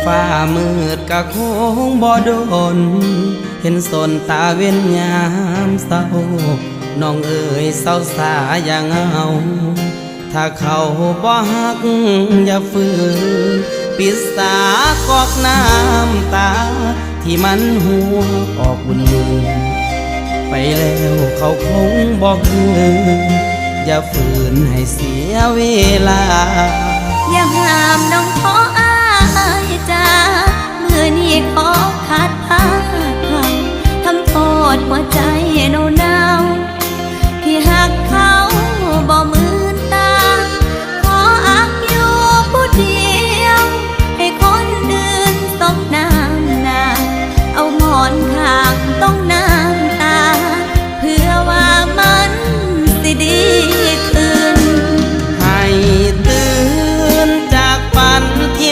ฟ้ามืดกะคงบ่โดนเห็นสนตาเว้นยามเศร้าน้องเอ๋ยเศร้าสาอย่างเอาถ้าเขาบ่ฮักอย่าฝืนปิดสากอกน้ำตาที่มันหัวออกบุญมือไปแล้วเขาคงบอกคืนอย่าฝืนให้เสียเวลาอย่าห้ามน้อง